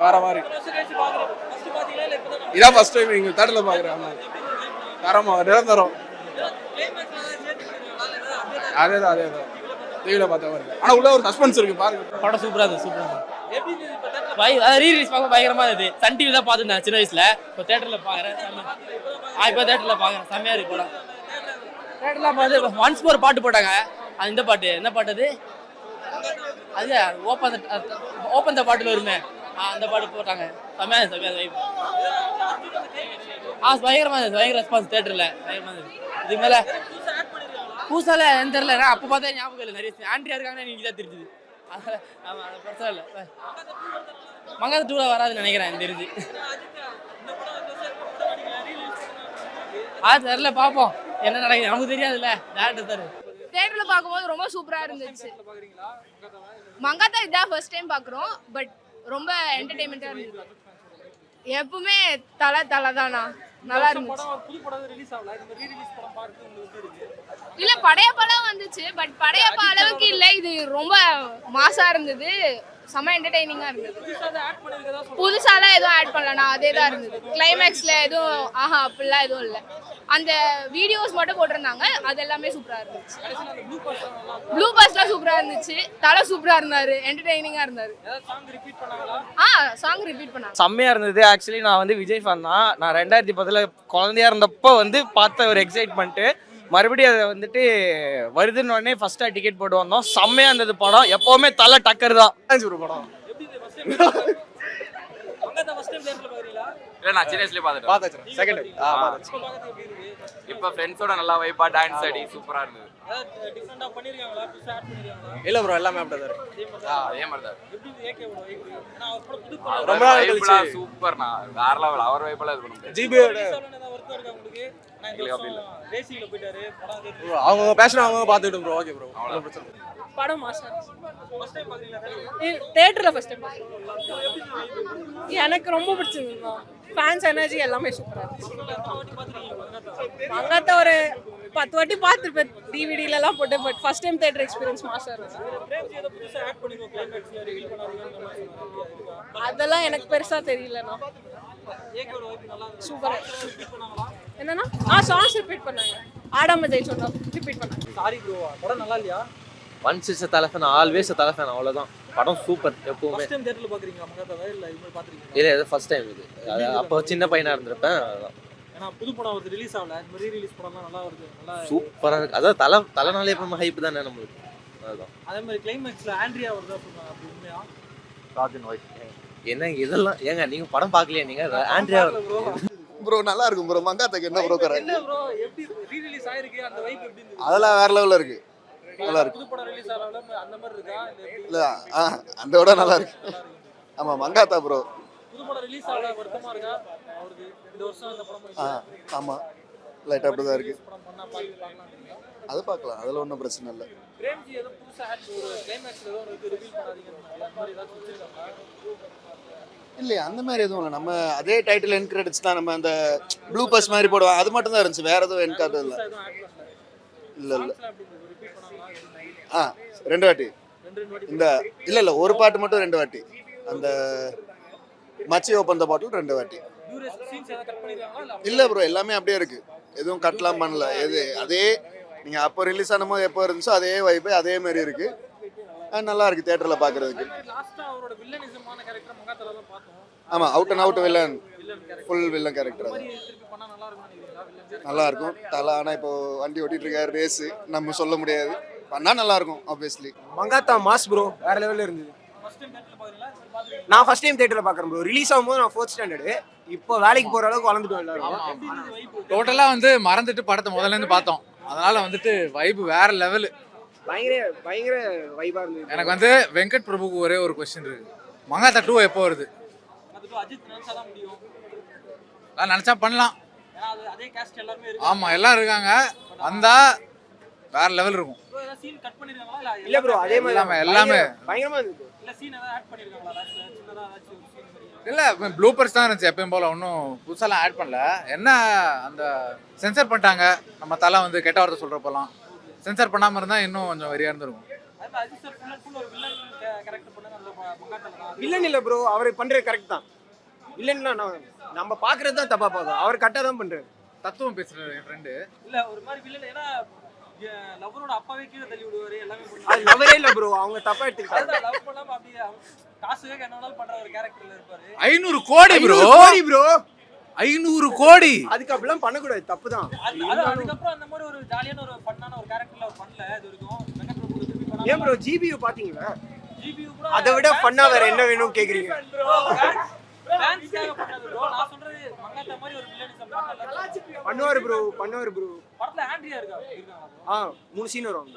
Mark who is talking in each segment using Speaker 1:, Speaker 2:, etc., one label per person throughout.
Speaker 1: வேற மாதிரி. இதான் ஃபர்ஸ்ட் டைம் இங்க தேட்டர்ல பாக்குறேன். தரமா நிரந்தரம். அதேதான் டிவில பார்த்த மாதிரி. ஆனா உள்ள ஒரு சஸ்பென்ஸ் இருக்கு பாருங்க.
Speaker 2: படம் சூப்பரா இருந்துச்சு. ரீரிலீஸ் பார்க்க பயங்கரமா இருந்தது. சன் டிவி தான் பார்த்துருந்தேன் சின்ன வயசுல. இப்போ தேட்டர்ல பாக்குறேன். இப்போ தேட்டர்ல பாக்குறேன். செம்மையா இருக்கு படம். தேட்டர்ல பார்த்து ஒன்ஸ் ஒரு பாட்டு போட்டாங்க. இந்த பாட்டு என்ன பாட்டு அது? அது ஓப்பன் த பாட்டுல வருமே, அந்த பாட்டு போட்டாங்க. செம்மையா வைப். பயங்கரமா இருந்தது. பயங்கர ரெஸ்பான்ஸ் தேட்டர்ல. பயங்கரமா இருந்தது. இதுக்கு மேல பூசால என்ன தெரியல. அப்போ பார்த்தா ஞாபகம் இல்லை. நிறைய ஆண்ட்ரியா இருக்காங்கன்னு எனக்கு தான் தெரிஞ்சுது. ஆமா, அது பிரச்சனை இல்லை. மங்காத 2 வராதுன்னு நினைக்கிறேன் எனக்கு தெரிஞ்சு. தெரியல, பார்ப்போம் என்ன நடக்குது. நமக்கு தெரியாதுல்ல, டேரக்டர் தாரு.
Speaker 3: தியேட்டர்ல பார்க்கும்போது ரொம்ப சூப்பரா இருந்துச்சு. மங்காத்தா இதான் ஃபர்ஸ்ட் டைம் பார்க்குறோம். பட் ரொம்ப என்டர்டெயின்மெண்ட்டாக இருந்துச்சு. எப்பவுமே தலை தானா நல்லா இருந்துச்சு. இல்ல படையப்பாலாம் வந்துச்சு. பட் படையப்பா அளவுக்கு இல்லை. இது ரொம்ப மாசா இருந்தது. செம்ம என்டர்டெய்னிங்கா இருந்தது. புதுசாலாம் எதுவும் ஆட் பண்ணலண்ணா, அதே தான் இருந்தது. கிளைமேக்ஸ்ல எதுவும் அப்படிலாம் எதுவும் இல்லை. அந்த வீடியோஸ் மட்டும் போட்டிருந்தாங்க. அது எல்லாமே சூப்பரா இருந்துச்சு. ப்ளூ பஸ்லாம் சூப்பரா இருந்துச்சு. தலை சூப்பரா இருந்தாரு. என்டர்டெய்னிங்கா இருந்தாரு. சாங் ரிப்பீட் பண்ணாங்க.
Speaker 4: செம்மையா இருந்தது. ஆக்சுவலி நான் வந்து விஜய் ஃபேன் தான். நான் 2010 குழந்தையா இருந்தப்போ வந்து பார்த்த ஒரு எக்ஸைட்மெண்ட்டு. மறுபடியும் அதை வந்துட்டு வருதுன்னு உடனே ஃபர்ஸ்டா டிக்கெட் போட்டு வந்தோம். செம்மையா இருந்தது படம். எப்பவுமே தலை டக்கர் தான் ஒரு படம்.
Speaker 5: இல்ல நான் சின்ன வயசுலயே பாத்துட்டேன். செகண்ட் இப்ப ஃப்ரெண்ட்ஸோட நல்லா வைப்பா டான்ஸ் ஆடி சூப்பரா இருந்தது.
Speaker 1: இல்ல ப்ரோ, எல்லாமே அப்படிதான்
Speaker 5: அதே மாதிரி தான்.
Speaker 1: ரொம்ப நாள் கழிச்சு
Speaker 5: சூப்பர்ண்ணா, வேற லெவல். அவர் வைப்பெல்லாம் இது பண்ணுங்க.
Speaker 1: ஜிபியோட அவங்க பேஷன் அவங்க பாத்துக்கிட்டோம் ப்ரோ. ஓகே ப்ரோ, அவ்வளவு பிரச்சனை.
Speaker 6: படம் மாசா தியேட்டர்ல ஃபர்ஸ்ட் டைம் எனக்கு ரொம்ப பிடிச்சிருந்தது. ஃபேன்ஸ் எனர்ஜி எல்லாமே சூப்பரா இருந்துச்சு. மங்காத்தா ஒரு 10 வாட்டி பார்த்துருப்பேன் டிவிடில எல்லாம் போட்டு. But first time theatre experience மாசா இருந்துச்சு. அதெல்லாம் எனக்கு பெருசா தெரியலண்ணா. சூப்பரா என்னன்னா சாங்ஸ் ரிப்பீட் பண்ணாங்க. ஆடாம ஜெய் சொன்னா ரிப்பீட் பண்ணாங்க.
Speaker 7: சாரி ப்ரோ, படம் நல்லா இல்லையா?
Speaker 4: ஒன்ஸ் இஸ் தலை ஃபேன், ஆல்வேஸ் தலை ஃபேன், அவ்வளோதான். படம் சூப்பர். எப்பவுமே
Speaker 7: ஃபர்ஸ்ட் டைம் தியேட்டர்ல பாக்குறீங்களா மங்காத்தாவை? இல்ல இது மாதிரி பாத்துறீங்களா?
Speaker 4: இல்லை, இது ஃபர்ஸ்ட் டைம். இது அப்போ சின்ன பையனா இருந்திருப்பேன். அதுதான்.
Speaker 7: ஏன்னா புது படம் வந்து ரிலீஸ் ஆகல. இந்த மாதிரி ரீ ரிலீஸ் படம்லாம் நல்லா வருது. நல்லா
Speaker 4: சூப்பராக இருக்கு. அதாவது தலைனாலே எப்பவுமே ஹைப் தானே நம்மளுக்கு. அதுதான்.
Speaker 7: அதே மாதிரி கிளைமேக்ஸ்ல ஆண்ட்ரியா வருதா சொன்னாங்க. அப்படி உண்மையா?
Speaker 4: ராஜன் ஒய்ஃப் என்ன இதெல்லாம் ஏங்க நீங்க படம் பார்க்கலையா? நீங்க ஆண்ட்ரியா
Speaker 8: ப்ரோ நல்லா இருக்கும் ப்ரோ. மங்காத்தாக்கு என்ன ப்ரோ கரெக்ட்?
Speaker 7: என்ன ப்ரோ, எப்படி ரீ ரிலீஸ் ஆயிருக்கு? அந்த வைப் எப்படி இருந்துச்சு?
Speaker 8: அதெல்லாம் வேற லெவல்ல இருக்கு. நல்லா இருக்கு.
Speaker 7: புது படம் ரிலீஸ் ஆகல அந்த மாதிரி இருக்கா?
Speaker 8: இல்ல அந்த விட நல்லா இருக்கு. ஆமா மங்காத்தா ப்ரோ.
Speaker 7: புது படம் ரிலீஸ் ஆகல வருத்தமா இருக்கா அவருக்கு? இந்த வருஷம் அந்த படம்
Speaker 8: ஆமா லைட்டா அப்படிதான் இருக்கு.
Speaker 7: படம் பண்ணா பார்க்கலாம்.
Speaker 8: அது பார்க்கலாம், அதுல ஒன்றும் பிரச்சனை இல்லை.
Speaker 7: பிரேம்ஜி ஏதோ புதுசா ஆட் ஒரு கிளைமேக்ஸ்ல ஏதோ ஒரு ரிவீல் பண்ணாதீங்கன்னு அந்த மாதிரி ஏதாவது சொல்லிருக்காங்க?
Speaker 8: இல்லையா அந்த மாதிரி எதுவும் இல்லை. நம்ம அதே டைட்டில் என் கிரெடிட்ஸ் தான். நம்ம அந்த ப்ளூ பஸ் மாதிரி போடுவோம், அது மட்டும் தான் இருந்துச்சு. வேற எதுவும் என் கார்டு இல்லை. இல்லை இல்லை. ரெண்டு வாட்டி இந்த இல்லை ஒரு பாட்டு மட்டும் 2 வாட்டி. அந்த மச்சி ஓப்பன் த பாட்டில் 2 வாட்டி. இல்லை ப்ரோ, எல்லாமே அப்படியே இருக்கு. எதுவும் கட்லாம் பண்ணல. அதே நீங்கள் அப்போ ரிலீஸ் ஆன போது எப்போ இருந்துச்சோ அதே வைப்பு அதே மாதிரி இருக்கு. நல்லா இருக்கு தியேட்டரில் பார்க்குறதுக்கு. ஆமாம், out and out villain, full villain character. அது நல்லா இருக்கும். தலை ஆனால் இப்போ வண்டி ஓட்டிட்டு இருக்காரு, ரேஸு நம்ம சொல்ல முடியாது. பண்ணா நல்லா இருக்கும் ஆப்வியஸ்லி.
Speaker 1: மங்காத்தா மாஸ் ப்ரோ, வேற லெவல்ல இருந்தது. நான் ஃபர்ஸ்ட் டைம் தியேட்டர்ல பார்க்குறேன் ப்ரோ. ரிலீஸ் ஆகும்போது நான் 4th ஸ்டாண்டர்டு. இப்போ வேலைக்கு போற அளவுக்கு வளர்ந்துட்டோம் எல்லாரும்.
Speaker 9: டோட்டலா வந்து மறந்துட்டு படத்தை முதல்ல இருந்து பார்த்தோம். அதனால வந்துட்டு வைப் வேற லெவலு.
Speaker 1: பயங்கர வைபா இருந்தது.
Speaker 9: எனக்கு வந்து வெங்கட் பிரபுக்கு ஒரே ஒரு கொஸ்டின் இருக்கு. மங்காத்தா 2 எப்போ வருது? நான் நினைச்சா பண்ணலாம். ஆமா, எல்லாம் இருக்காங்க. வந்தா வேற லெவல் இருக்கும்.
Speaker 1: இல்ல ப்ரோ, அதே மாதிரி
Speaker 9: எல்லாமே
Speaker 1: பயங்கரமா இருந்தது.
Speaker 9: இல்ல ப்ளூபர்ஸ் தான் இருந்துச்சு. எப்பயும் போல ஒன்றும் புதுசாலாம் ஆட் பண்ணல. என்ன அந்த சென்சர் பண்ணிட்டாங்க. நம்ம தலை வந்து கெட்ட வார்த்தை சொல்றப்பெல்லாம் சென்சர் பண்ணாம இருந்தா இன்னும் கொஞ்சம் வெறியா இருந்திருக்கும்.
Speaker 1: வில்லன் இல்ல ப்ரோ, அவர் பண்றது கரெக்ட் தான். வில்லன்னா நம்ம பாக்குறது தான் தப்பா பார்க்கறோம், அவர் கரெக்டா தான் பண்றாரு.
Speaker 9: தத்துவம் பேசுறாரு என் ஃப்ரெண்டு.
Speaker 7: இல்ல ஒரு மாதிரி வில்லன், ஏன்னா லவரோட அப்பாவே கீழே தள்ளி விடுவாரு, எல்லாமே
Speaker 1: அது லவரே இல்ல ப்ரோ, அவங்க தப்பா எடுத்துக்கிட்டாங்க.
Speaker 7: லவ் பண்ணாம அப்படியே காசுக்காக என்ன வேணாலும் பண்ற ஒரு கேரக்டர்ல இருப்பாரு.
Speaker 9: 500 கோடி ப்ரோ,
Speaker 1: 500 ப்ரோ,
Speaker 9: 500 கோடி.
Speaker 1: அதுக்கு அப்படிலாம் பண்ணக்கூடாது, தப்பு தான்.
Speaker 7: அதுக்கப்புறம் அந்த மாதிரி ஒரு ஜாலியான ஒரு ஃபன்னான ஒரு கேரக்டர்ல அவர் பண்ணல இது வரைக்கும். வெங்கட் பிரபு திருப்பி பண்ணாம
Speaker 1: ஏன் ப்ரோ ஜிபியு பாத்தீங்களா?
Speaker 7: ஜிபியு கூட
Speaker 1: அதை விட ஃபன்னா வேற என்ன வேணும் கேக்குறீங்க?
Speaker 7: ஃபேன்ஸ்க்காக பண்ணது ப்ரோ. நான் சொல்றது மங்காத்தா மாதிரி ஒரு வில்லனிசம் பண்ணல.
Speaker 1: பண்ணுவாரு ப்ரோ, பண்ணுவாரு ப்ரோ.
Speaker 7: படத்துல ஆண்ட்ரியா இருக்காங்க.
Speaker 1: 3 சீன் வரும்,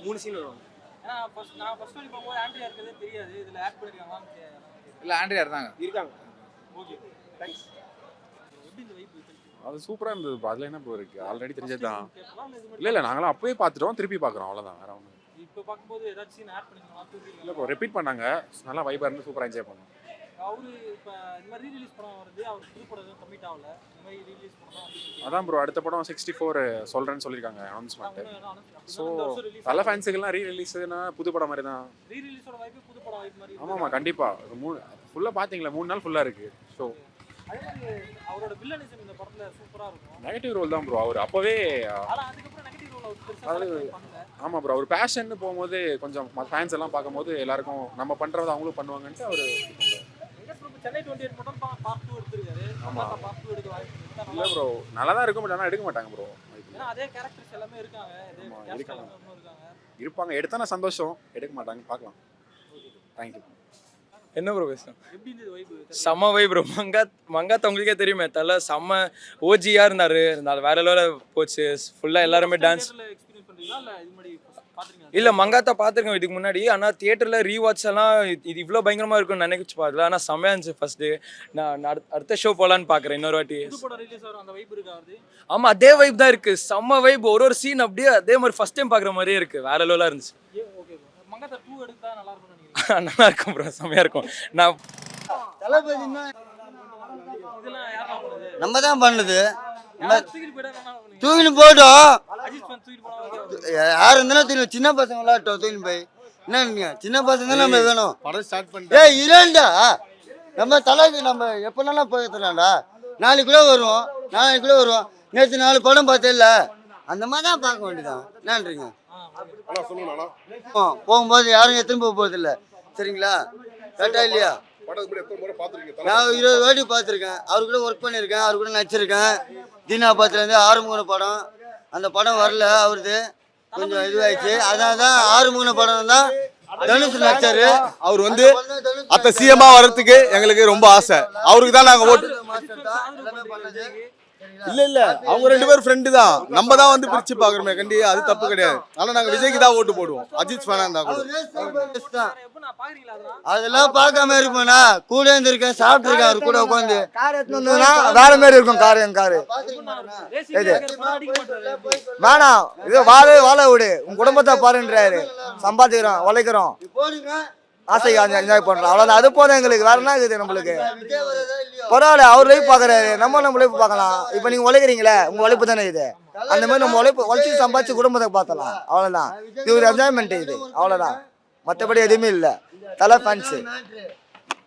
Speaker 1: 3 சீன் வரும்.
Speaker 7: ஏன்னா நான் ஃபர்ஸ்ட் வழி போகும்போது ஆண்ட்ரியா இருக்கிறதே தெரியாது, இதுல ஆட் பண்ணிருக்காங்களான்னு
Speaker 9: இல்ல ஆண்ட்ரியா இருந்தாங்க.
Speaker 1: இருக்காங்க.
Speaker 7: Okay thanks. எப்படி இந்த வைப்
Speaker 10: அது சூப்பராக இருந்தது ப்ரோ. அதில் என்ன ப்ரோ இருக்குது, ஆல்ரெடி தெரிஞ்சது தான். இல்லை நாங்களாம் அப்போயே பார்த்துட்டோம், திருப்பி பார்க்குறோம், அவ்வளோதான், வேற ஒன்றும்.
Speaker 7: இப்போ பார்க்கும்போது ஏதாச்சும் சீன் ஆட் பண்ணிருக்காங்களா?
Speaker 10: இல்லை ப்ரோ, ரிப்பீட் பண்ணாங்க, நல்லா வைப்பாக இருந்து சூப்பராக என்ஜாய் பண்ணோம்.
Speaker 7: அவரு இப்போ இந்த மாதிரி ரீ-ரிலீஸ் படம் வருது, அவர் புது படம் எதுவும் கமிட் ஆகல, இந்த மாதிரி ரீ-ரிலீஸ் படம்
Speaker 10: அதான் ப்ரோ, அடுத்த படம் 64 சொல்கிறேன்னு சொல்லியிருக்காங்க அனௌன்ஸ்மெண்ட்டு. ஸோ நல்ல ஃபேன்ஸுக்கெல்லாம் ரீ-ரிலீஸ்னா புது படம் மாதிரி தான்.
Speaker 7: ரீ-ரிலீஸோட வைப்பு புது படம் வைப் மாதிரி.
Speaker 10: ஆமாம்மா கண்டிப்பாக. ஃபுல்லாக பார்த்தீங்களா, 3 நாள் ஃபுல்லாக இருக்குது ஷோ.
Speaker 7: அதே மாதிரி அவரோட வில்லனிசம் இந்த படத்துல சூப்பரா இருக்கும்.
Speaker 10: நெகட்டிவ் ரோல் தான் ப்ரோ அவர் அப்போவே.
Speaker 7: ஆனா அதுக்கப்புறம் நெகட்டிவ் ரோல் அவர் பெருசா பண்ணல.
Speaker 10: ஆமாம் ப்ரோ, அவர் பேஷன்னு போகும்போது கொஞ்சம் ஃபேன்ஸ் எல்லாம் பார்க்கும்போது எல்லாருக்கும் நம்ம பண்ணுறத அவங்களும் பண்ணுவாங்கன்ட்டு அவர்.
Speaker 7: சென்னை 28 படம் பார்ட் 2 எடுத்திருக்காரு.
Speaker 10: ஆமாம்
Speaker 7: பார்ட் 2 எடுக்க வாய்ப்பு இருக்கு.
Speaker 10: இல்லை ப்ரோ, நல்லா தான் இருக்கும், பட் ஆனால் எடுக்க மாட்டாங்க ப்ரோ.
Speaker 7: ஏன்னா அதே கேரக்டர்ஸ் எல்லாமே இருக்காங்க, அதே கேஸ்ட்
Speaker 10: இருக்காங்க.
Speaker 7: எல்லாமே இருக்காங்க.
Speaker 10: இருப்பாங்க, எடுத்தானா சந்தோஷம், எடுக்க மாட்டாங்க, பார்க்கலாம். தேங்க்யூ.
Speaker 4: என்ன ப்ரோ பேசுகிறேன்?
Speaker 7: எப்படி இருந்தது வைப்?
Speaker 4: செம்ம வை ப்ரோ. மங்காத் உங்களுக்கே தெரியுமே, தலை செம்ம ஓஜியாக இருந்தார். வேற லெவலில் போச்சு ஃபுல்லாக, எல்லாருமே டான்ஸ்.
Speaker 7: எக்ஸ்பீரியன்ஸ் பண்றீங்களா இல்ல இது மாதிரி பாத்துறீங்களா?
Speaker 4: இல்லை மங்காத்தா பார்த்துருக்கேன் இதுக்கு முன்னாடி, ஆனால் தியேட்டரில் ரீவாட்ச் எல்லாம் இது இவ்வளோ பயங்கரமாக இருக்கும்னு நினைச்சு பார்க்கல. ஆனால் செம்மையாக இருந்துச்சு ஃபர்ஸ்ட்டு. நான் அடுத்த ஷோ போகலான்னு பார்க்குறேன் இன்னொரு வாட்டி.
Speaker 7: புது படம் ரிலீஸ் ஆகும் அந்த வைப் இருக்கா வருது?
Speaker 4: ஆமாம் அதே வைப் தான் இருக்குது, செம்ம வைப். ஒரு சீன் அப்படியே அதே மாதிரி ஃபர்ஸ்ட் டைம் பார்க்குற மாதிரியே இருக்குது, வேற லெவலாக இருந்துச்சு.
Speaker 7: Okay bro. மங்காத்தா 2 எடுத்தா நல்லா இருக்கும்னு நினைக்கிறேன்.
Speaker 4: நல்லா இருக்கும் ப்ரோ, செம்மையாக இருக்கும். நான்
Speaker 7: இதெல்லாம் யாரா பண்ணுது?
Speaker 11: நம்ம தான் பண்ணுது.
Speaker 7: தூக்கிட்டு போயிட்டா என்ன பண்ணுவீங்க?
Speaker 11: தூக்கின்னு போட்டோம்,
Speaker 7: அஜித் ஃபேன் தூக்கிட்டு போனா
Speaker 11: யார் இருந்தாலும் தூக்கி, சின்ன பசங்க விளாட்டோம் தூக்கின்னு போய். என்ன நீங்க சின்ன பசங்க தான் நம்ம வேணும்.
Speaker 8: படம் ஸ்டார்ட் பண்ணி
Speaker 11: ஏய் இல்லைண்டா, நம்ம தலைக்கு நம்ம எப்போனாலும் போய்த்தலாம்டா. நாளைக்குள்ளே வருவோம், நாளைக்குள்ளே வருவோம். நேற்று 4 படம் பார்த்தேன்ல, அந்த மாதிரி தான் பார்க்க வேண்டியதான். என்னன்றீங்க? போகும்போது யாரும் எத்தனை போக போகிறதில்ல, சரிங்களா? கரெக்டா இல்லையா? நான் 20 வாட்டி பார்த்துருக்கேன், அவரு கூட ஒர்க் பண்ணியிருக்கேன், அவரு கூட நடிச்சிருக்கேன். தீனாபாத்துலேருந்து ஆறுமுகன படம், அந்த படம் வரல, அவருது கொஞ்சம் இதுவாயிடுச்சு. அதான் தான் ஆறுமுகன படம் தான் தனுஷ் நடிச்சாரு.
Speaker 8: அவர் வந்து அத்த சிஎம்மா வர்றதுக்கு எங்களுக்கு ரொம்ப ஆசை. அவருக்கு தான் நாங்கள் ஓட்டு. இல்ல அவங்க 2 பேரும் ஃப்ரெண்டு தான், நம்ம தான் வந்து பிரிச்சு பாக்குறோமே கண்டி, அது தப்பு கிடையாது. ஆனா நாங்க விஜய்க்கு தான் ஓட்டு போடுவோம், அஜித் ஃபேனா இருந்தா கூட.
Speaker 7: எப்ப பாக்குறீங்களா அதெல்லாம்?
Speaker 11: அதெல்லாம் பார்க்காம இருப்பேனா? கூட இருந்திருக்கேன், சாப்பிட்டுருக்கேன், அவர் கூட உட்காந்து. கார் எடுத்துனா வேற மாதிரி இருக்கும். கார் என் காரு வேணாம், இது வாழ விடு, உன் குடும்பத்தை பாருன்றாரு. சம்பாதிக்கிறோம், உழைக்கிறோம், ஆசை என்ஜாய் பண்றோம், அவ்வளவுதான். அது போதும் எங்களுக்கு, வேற என்ன இருக்குது நம்மளுக்கு? பரவாயில்ல, அவர் லைஃப் பாக்குறாரு, நம்ம லைஃப் பார்க்கலாம். இப்ப நீங்க உழைக்கிறீங்களே, உங்க உழைப்பு தானே இது. அந்த மாதிரி நம்ம உழைச்சு சம்பாதிச்சு குடும்பத்தை பார்த்தலாம், அவ்வளவுதான். இது ஒரு என்ஜாய்மெண்ட், இது அவ்வளவுதான். மற்றபடி எதுவுமே இல்லை. தலை ஃபேன்ஸு.